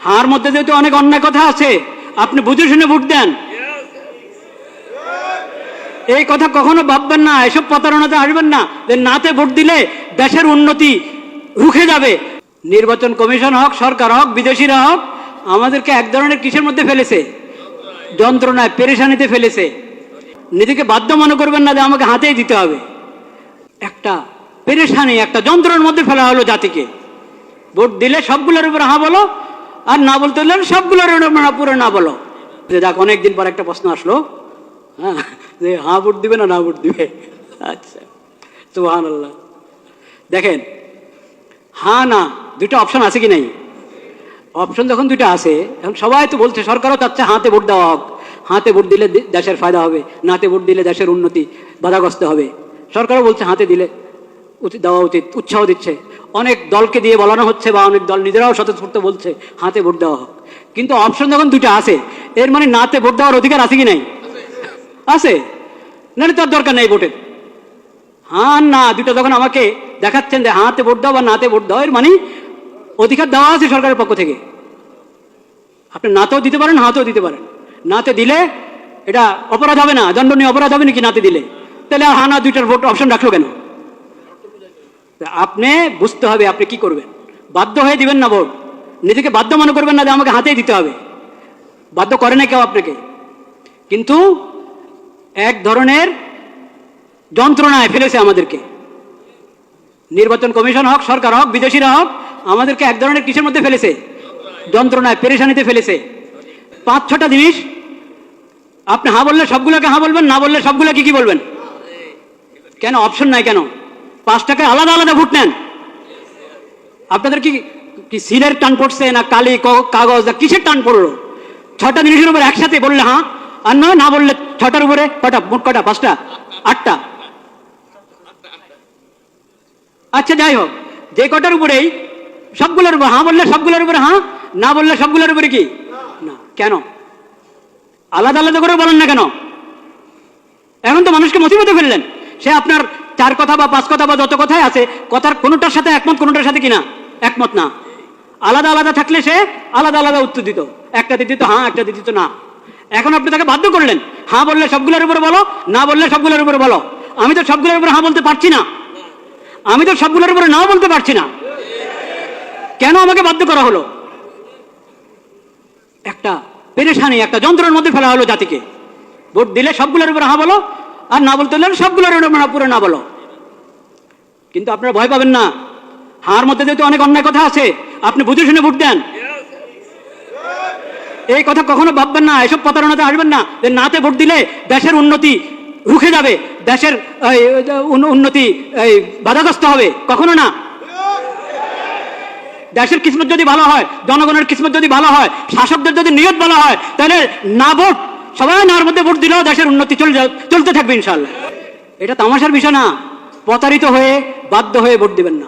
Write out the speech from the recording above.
হার মধ্যে যেহেতু অনেক অন্যায় কথা আছে, আপনি বুঝে শুনে ভোট দেন। এই কথা কখনো ভাববেন না, এসব প্রতারণাতে আসবেন না যে নাতে ভোট দিলে দেশের উন্নতি রুখে যাবে। নির্বাচন কমিশন হোক, সরকার হোক, বিদেশিরা হোক, আমাদেরকে এক ধরনের কিসের মধ্যে ফেলেছে? যন্ত্রণায়, পেরেশানিতে ফেলেছে। নিজেকে বাধ্য মনে করবেন না যে আমাকে হাতেই দিতে হবে। একটা পেরেশানি, একটা যন্ত্রণার মধ্যে ফেলা হলো জাতিকে। ভোট দিলে সবগুলোর উপর হ্যাঁ বলো, আর না বলতে হলে সবগুলোর পুরো না বলো। যে যাক, অনেকদিন পর একটা প্রশ্ন আসলো, হ্যাঁ, যে হ্যাঁ ভোট দিবে না ভোট দিবে। আচ্ছা, সুবহানাল্লাহ। দেখেন, হ্যাঁ না দুটো অপশন আছে কি নাই? অপশন যখন দুটো আছে, এখন সবাই তো বলছে, সরকারও চাচ্ছে হাতে ভোট দেওয়া হোক। হাতে ভোট দিলে দেশের ফায়দা হবে, নাতে ভোট দিলে দেশের উন্নতি বাধাগ্রস্ত হবে। সরকারও বলছে হাতে দিলে দেওয়া উচিত, উৎসাহ দিচ্ছে। অনেক দলকে দিয়ে বলানো হচ্ছে, বা অনেক দল নিজেরাও স্বতঃস্ফূর্ত বলছে হাতে ভোট দেওয়া হোক। কিন্তু অপশন যখন দুটো আছে, এর মানে নাতে ভোট দেওয়ার অধিকার আছে কি নাই? আছে, নাহলে তার দরকার নেই ভোটের। হ্যাঁ না দুটো যখন আমাকে দেখাচ্ছেন যে হাতে ভোট দাও বা নাতে ভোট দাও, এর মানে অধিকার দেওয়া আছে সরকারের পক্ষ থেকে। আপনি নাতেও দিতে পারেন, হাতেও দিতে পারেন। নাতে দিলে এটা অপরাধ হবে না, দণ্ডনীয় অপরাধ হবে নাকি নাতে দিলে? তাহলে আর হ্যাঁ না দুইটার ভোট অপশন রাখলো কেন? আপনি বুঝতে হবে আপনি কি করবেন। বাধ্য হয়ে দিবেন না ভোট, নিজেকে বাধ্য মনে করবেন না যে আমাকে হাতেই দিতে হবে। বাধ্য করে না কেউ আপনাকে, কিন্তু এক ধরনের যন্ত্রণায় ফেলেছে আমাদেরকে। নির্বাচন কমিশন হোক, সরকার হোক, বিদেশিরা হোক, আমাদেরকে এক ধরনের কিসের মধ্যে ফেলেছে? যন্ত্রণায়, পেরেশানিতে ফেলেছে। 5-6টা জিনিস আপনি হ্যাঁ বললে সবগুলোকে হ্যাঁ বলবেন, না বললে সবগুলোকে কি বলবেন? কেন অপশন নাই কেন? 5টাকে আলাদা আলাদা ভোট নেন। আপনাদের কি সিলের টান পড়ছে, না কালি কাগজ, না কিসের টান পড়লো? 6টা জিনিসের উপর একসাথে বললে হ্যাঁ, আর নয় না বললে 6টার উপরে কটা? মোট কটা? 5টা? 8টা? আচ্ছা যাই হোক, যে কটার উপরেই সবগুলোর উপর হ্যাঁ বললে সবগুলোর উপরে হ্যাঁ, না বললে সবগুলোর উপরে কি না। কেন আলাদা আলাদা করে বলেন না কেন? এখন তো মানুষকে মুসিবতে ফেললেন। সে আপনার 4 কথা বা 5 কথা বা যত কথাই আছে, কথার কোনোটার সাথে একমত, কোনোটার সাথে কিনা একমত না। আলাদা আলাদা থাকলে সে আলাদা আলাদা উত্তর দিত, একটা দিত হ্যাঁ, একটা দিত না। এখন আপনি তাকে বাধ্য করলেন, হ্যাঁ বললে সবগুলোর উপরে বলো, না বললে সবগুলোর উপরে বলো। আমি তো সবগুলোর উপরে হ্যাঁ বলতে পারছি না, আমি তো সবগুলোর উপরে নাও বলতে পারছি না। কেন আমাকে বাধ্য করা হলো? একটা পেরেশানি, একটা যন্ত্রণার মধ্যে ফেলা হলো জাতিকে। ভোট দিলে সবগুলোর উপরে হ্যাঁ বলো, আর না বলতে হলে সবগুলোর পুরো না বলো। কিন্তু আপনারা ভয় পাবেন না, হার মধ্যে যেহেতু অনেক অন্যায় কথা আছে, আপনি বুঝে শুনে ভোট দেন। এই কথা কখনো ভাববেন না, এসব প্রতারণাতে আসবেন না যে নাতে ভোট দিলে দেশের উন্নতি রুখে যাবে, দেশের উন্নতি বাধাগ্রস্ত হবে। কখনো না। দেশের কিসমত যদি ভালো হয়, জনগণের কিসমত যদি ভালো হয়, শাসকদের যদি নিয়ত ভালো হয়, তাহলে না ভোট, সবাই নার মধ্যে ভোট দিলেও দেশের উন্নতি চলতে থাকবে ইনশাআল্লাহ। এটা তামাশার বিষয় না। প্রতারিত হয়ে, বাধ্য হয়ে ভোট দিবেন না।